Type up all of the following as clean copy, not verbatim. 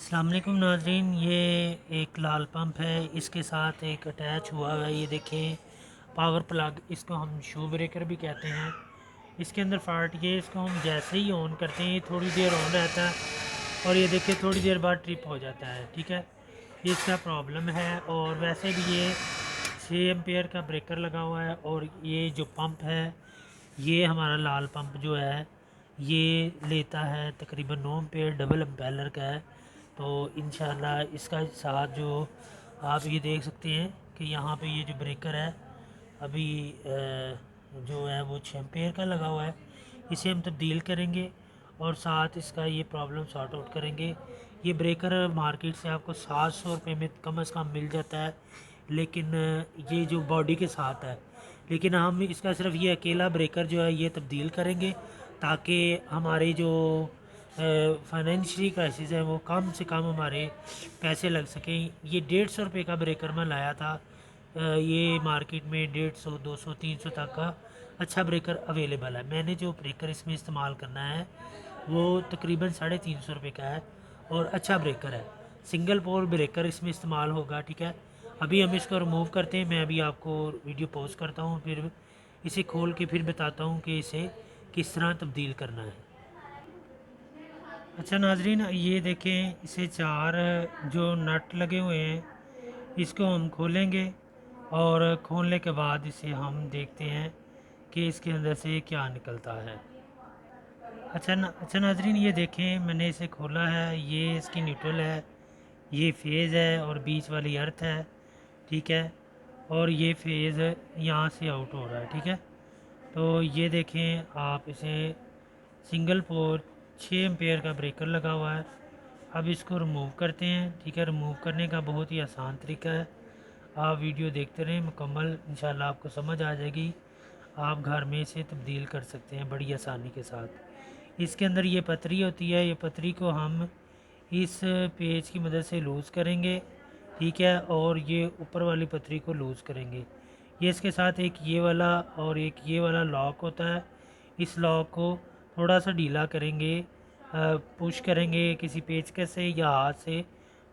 السلام علیکم ناظرین، یہ ایک لال پمپ ہے، اس کے ساتھ ایک اٹیچ ہوا ہے، یہ دیکھیں پاور پلگ، اس کو ہم شو بریکر بھی کہتے ہیں۔ اس کے اندر فالٹ یہ، اس کو ہم جیسے ہی آن کرتے ہیں یہ تھوڑی دیر آن رہتا ہے اور یہ دیکھیں تھوڑی دیر بعد ٹرپ ہو جاتا ہے، ٹھیک ہے، یہ اس کا پرابلم ہے۔ اور ویسے بھی یہ 6 ایمپیئر کا بریکر لگا ہوا ہے، اور یہ جو پمپ ہے یہ ہمارا لال پمپ جو ہے یہ لیتا ہے تقریباً 9 ایمپیئر ڈبل امپیلر کا ہے۔ تو انشاءاللہ اس کا ساتھ جو آپ یہ دیکھ سکتے ہیں کہ یہاں پہ یہ جو بریکر ہے ابھی جو ہے وہ 6 ایمپیئر کا لگا ہوا ہے، اسے ہم تبدیل کریں گے اور ساتھ اس کا یہ پرابلم سارٹ آؤٹ کریں گے۔ یہ بریکر مارکیٹ سے آپ کو 700 روپے میں کم از کم مل جاتا ہے، لیکن یہ جو باڈی کے ساتھ ہے، لیکن ہم اس کا صرف یہ اکیلا بریکر جو ہے یہ تبدیل کریں گے تاکہ ہماری جو فائنینشلی کرائسس ہے وہ کم سے کم ہمارے پیسے لگ سکیں۔ یہ 150 روپے کا بریکر میں لایا تھا، یہ مارکیٹ میں 150 200 300 تک کا اچھا بریکر اویلیبل ہے۔ میں نے جو بریکر اس میں استعمال کرنا ہے وہ تقریباً 350 روپے کا ہے اور اچھا بریکر ہے، سنگل پول بریکر اس میں استعمال ہوگا، ٹھیک ہے۔ ابھی ہم اس کو ریموو کرتے ہیں، میں ابھی آپ کو ویڈیو پوز کرتا ہوں، پھر اسے کھول کے پھر بتاتا ہوں کہ اسے کس طرح تبدیل کرنا ہے۔ اچھا ناظرین، یہ دیکھیں اسے 4 جو نٹ لگے ہوئے ہیں اس کو ہم کھولیں گے اور کھولنے کے بعد اسے ہم دیکھتے ہیں کہ اس کے اندر سے کیا نکلتا ہے۔ اچھا ناظرین، یہ دیکھیں میں نے اسے کھولا ہے، یہ اس کی نیوٹرل ہے، یہ فیز ہے اور بیچ والی ارتھ ہے، ٹھیک ہے، اور یہ فیز یہاں سے آؤٹ ہو رہا ہے، ٹھیک ہے۔ تو یہ دیکھیں آپ اسے سنگل پور 6 ایمپیئر کا بریکر لگا ہوا ہے، اب اس کو ریموو کرتے ہیں، ٹھیک ہے۔ ریموو کرنے کا بہت ہی آسان طریقہ ہے، آپ ویڈیو دیکھتے رہیں مکمل، انشاءاللہ آپ کو سمجھ آ جائے گی، آپ گھر میں اسے تبدیل کر سکتے ہیں بڑی آسانی کے ساتھ۔ اس کے اندر یہ پتری ہوتی ہے، یہ پتری کو ہم اس پیچ کی مدد سے لوز کریں گے، ٹھیک ہے، اور یہ اوپر والی پتری کو لوز کریں گے۔ یہ اس کے ساتھ ایک یہ والا اور ایک یہ والا لاک ہوتا ہے، اس لاک کو تھوڑا سا ڈھیلا کریں گے، پش کریں گے کسی پیچکس سے یا ہاتھ سے،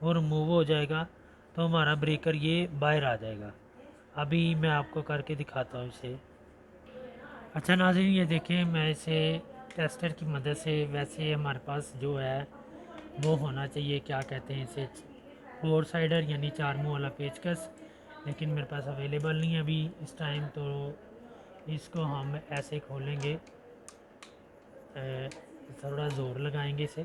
وہ ریموو ہو جائے گا تو ہمارا بریکر یہ باہر آ جائے گا۔ ابھی میں آپ کو کر کے دکھاتا ہوں اسے۔ اچھا ناظرین، یہ دیکھیں میں اسے ٹیسٹر کی مدد سے، ویسے ہمارے پاس جو ہے وہ ہونا چاہیے، کیا کہتے ہیں اسے، 4 سائڈر یعنی 4 منہ والا پیچکس، لیکن میرے پاس اویلیبل نہیں ہے ابھی اس ٹائم، تو اس کو ہم ایسے کھولیں گے، تھوڑا زور لگائیں گے اسے،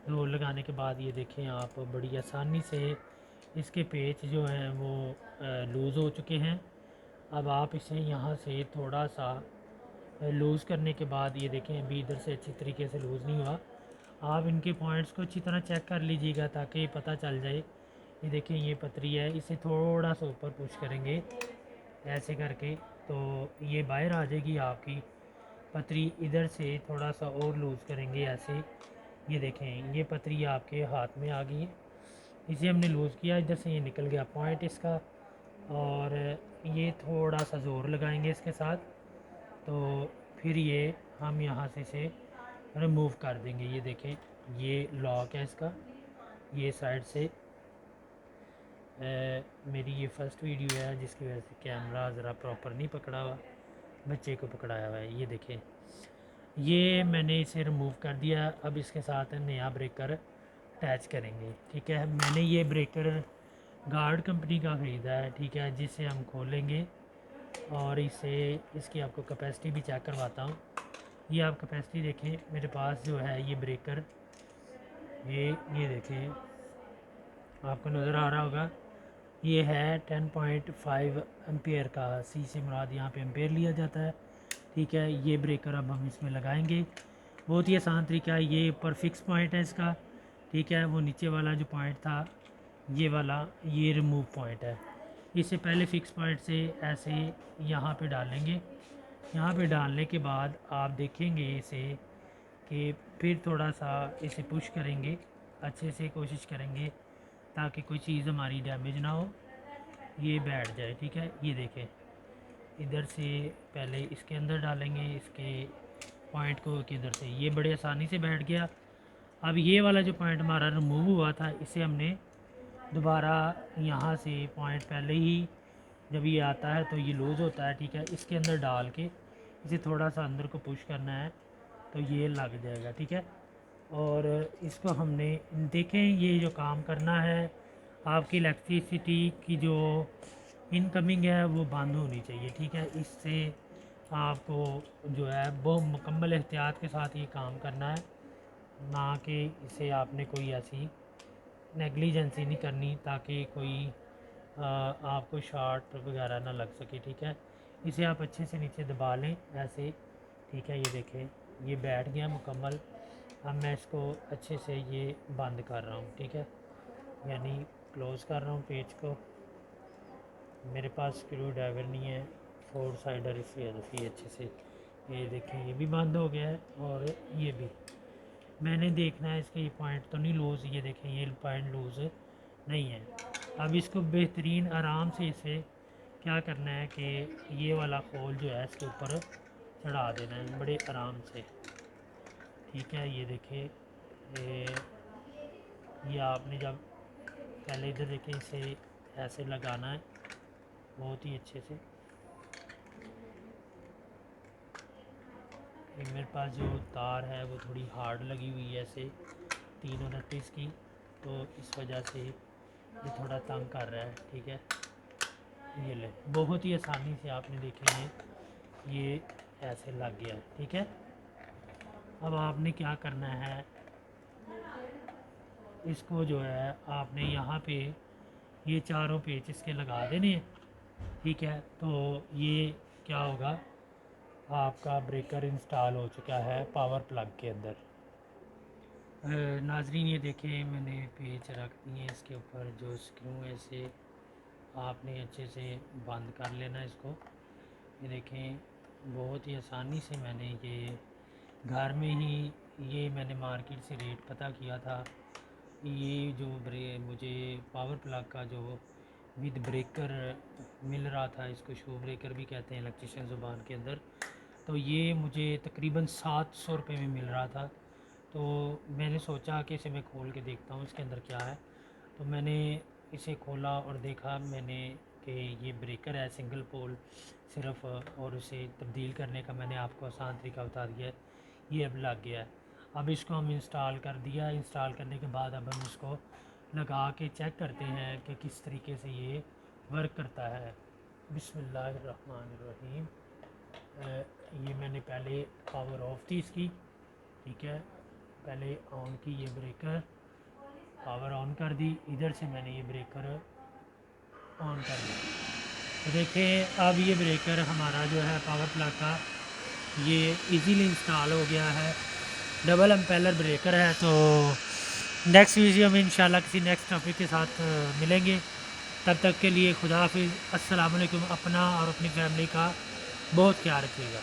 زور لگانے کے بعد یہ دیکھیں آپ بڑی آسانی سے اس کے پیچ جو ہیں وہ لوز ہو چکے ہیں۔ اب آپ اسے یہاں سے تھوڑا سا لوز کرنے کے بعد یہ دیکھیں ابھی ادھر سے اچھی طریقے سے لوز نہیں ہوا، آپ ان کے پوائنٹس کو اچھی طرح چیک کر لیجیے گا تاکہ پتہ چل جائے۔ یہ دیکھیں یہ پتری ہے، اسے تھوڑا سا اوپر پش کریں گے ایسے کر کے تو یہ باہر آ جائے گی آپ کی پتری، ادھر سے تھوڑا سا اور لوز کریں گے ایسے، یہ دیکھیں یہ پتری آپ کے ہاتھ میں آ گئی ہے، اسے ہم نے لوز کیا، ادھر سے یہ نکل گیا پوائنٹ اس کا، اور یہ تھوڑا سا زور لگائیں گے اس کے ساتھ تو پھر یہ ہم یہاں سے اسے ریموو کر دیں گے۔ یہ دیکھیں یہ لاک ہے اس کا، یہ سائڈ سے میری یہ فرسٹ ویڈیو ہے جس کی وجہ سے کیمرہ ذرا پراپر نہیں پکڑا ہوا، بچے کو پکڑایا ہوا ہے۔ یہ دیکھیں یہ میں نے اسے ریموو کر دیا، اب اس کے ساتھ نیا بریکر اٹیچ کریں گے، ٹھیک ہے۔ میں نے یہ بریکر گارڈ کمپنی کا خریدا ہے، ٹھیک ہے، جسے ہم کھولیں گے اور اسے اس کی آپ کو کیپیسٹی بھی چیک کرواتا ہوں۔ یہ آپ کیپیسٹی دیکھیں، میرے پاس جو ہے یہ بریکر، یہ دیکھیں آپ کو نظر آ رہا ہوگا، یہ ہے 10.5 ایمپیئر کا، سی سے مراد یہاں پہ ایمپیئر لیا جاتا ہے، ٹھیک ہے۔ یہ بریکر اب ہم اس میں لگائیں گے، بہت ہی آسان طریقہ ہے، یہ اوپر فکس پوائنٹ ہے اس کا، ٹھیک ہے، وہ نیچے والا جو پوائنٹ تھا یہ والا یہ ریموو پوائنٹ ہے، اس سے پہلے فکس پوائنٹ سے ایسے یہاں پہ ڈالیں گے، یہاں پہ ڈالنے کے بعد آپ دیکھیں گے اسے کہ پھر تھوڑا سا اسے پش کریں گے، اچھے سے کوشش کریں گے تاکہ کوئی چیز ہماری ڈیمیج نہ ہو، یہ بیٹھ جائے، ٹھیک ہے۔ یہ دیکھیں ادھر سے پہلے اس کے اندر ڈالیں گے اس کے پوائنٹ کو کہ ادھر سے یہ بڑے آسانی سے بیٹھ گیا، اب یہ والا جو پوائنٹ ہمارا ریموو ہوا تھا اسے ہم نے دوبارہ یہاں سے پوائنٹ پہلے ہی جب یہ آتا ہے تو یہ لوز ہوتا ہے، ٹھیک ہے، اس کے اندر ڈال کے اسے تھوڑا سا اندر کو پش کرنا ہے تو یہ لگ جائے گا، ٹھیک ہے۔ اور اس کو ہم نے دیکھیں یہ جو کام کرنا ہے، آپ کی الیکٹریسٹی کی جو انکمنگ ہے وہ بند ہونی چاہیے، ٹھیک ہے۔ اس سے آپ کو جو ہے وہ مکمل احتیاط کے ساتھ یہ کام کرنا ہے، نہ کہ اسے آپ نے کوئی ایسی نیگلیجنسی نہیں کرنی تاکہ کوئی آپ کو شارٹ وغیرہ نہ لگ سکے، ٹھیک ہے۔ اسے آپ اچھے سے نیچے دبا لیں ایسے، ٹھیک ہے۔ یہ دیکھیں یہ بیٹھ گیا مکمل۔ اب میں اس کو اچھے سے یہ بند کر رہا ہوں، ٹھیک ہے، یعنی کلوز کر رہا ہوں پیج کو۔ میرے پاس اسکرو ڈرائیور نہیں ہے، فور سائڈر، اس وجہ سے اچھے سے یہ دیکھیں یہ بھی بند ہو گیا ہے اور یہ بھی میں نے دیکھنا ہے اس کے یہ پوائنٹ تو نہیں لوز، یہ دیکھیں یہ پوائنٹ لوز نہیں ہے۔ اب اس کو بہترین آرام سے اسے کیا کرنا ہے کہ یہ والا خول جو ہے اس کے اوپر چڑھا دینا ہے بڑے آرام سے، ٹھیک ہے۔ یہ دیکھیں یہ آپ نے جب پہلے ادھر دیکھیں اسے ایسے لگانا ہے بہت ہی اچھے سے۔ میرے پاس جو تار ہے وہ تھوڑی ہارڈ لگی ہوئی ہے ایسے 329 کی، تو اس وجہ سے یہ تھوڑا تنگ کر رہا ہے، ٹھیک ہے۔ یہ لے بہت ہی آسانی سے آپ نے دیکھیں یہ ایسے لگ گیا، ٹھیک ہے۔ اب آپ نے کیا کرنا ہے، اس کو جو ہے آپ نے یہاں پہ یہ چاروں پیچ اس کے لگا دینے ہیں، ٹھیک ہے۔ تو یہ کیا ہوگا، آپ کا بریکر انسٹال ہو چکا ہے پاور پلگ کے اندر۔ ناظرین یہ دیکھیں میں نے پیچ رکھ دیے اس کے اوپر، جو اسکرو ہے اسے آپ نے اچھے سے بند کر لینا اس کو۔ یہ دیکھیں بہت ہی آسانی سے میں نے یہ گھر میں ہی، یہ میں نے مارکیٹ سے ریٹ پتہ کیا تھا، یہ جو مجھے پاور پلگ کا جو ود بریکر مل رہا تھا، اس کو شو بریکر بھی کہتے ہیں الیکٹریشین زبان کے اندر، تو یہ مجھے تقریباً 700 روپے میں مل رہا تھا۔ تو میں نے سوچا کہ اسے میں کھول کے دیکھتا ہوں اس کے اندر کیا ہے، تو میں نے اسے کھولا اور دیکھا میں نے کہ یہ بریکر ہے سنگل پول صرف، اور اسے تبدیل کرنے کا میں نے آپ کو آسان طریقہ بتا دیا ہے، یہ اب لگ گیا ہے۔ اب اس کو ہم انسٹال کر دیا، انسٹال کرنے کے بعد اب ہم اس کو لگا کے چیک کرتے ہیں کہ کس طریقے سے یہ ورک کرتا ہے۔ بسم اللہ الرحمن الرحیم۔ یہ میں نے پہلے پاور آف تھی اس کی، ٹھیک ہے، پہلے آن کی یہ بریکر، پاور آن کر دی، ادھر سے میں نے یہ بریکر آن کر دیا۔ تو دیکھیں اب یہ بریکر ہمارا جو ہے پاور پلگ کا یہ ایزیلی انسٹال ہو گیا ہے، ڈبل امپیلر بریکر ہے۔ تو نیکسٹ ویڈیو میں انشاءاللہ کسی نیکسٹ ٹاپک کے ساتھ ملیں گے، تب تک کے لیے خدا حافظ، السلام علیکم۔ اپنا اور اپنی فیملی کا بہت خیال رکھیے گا۔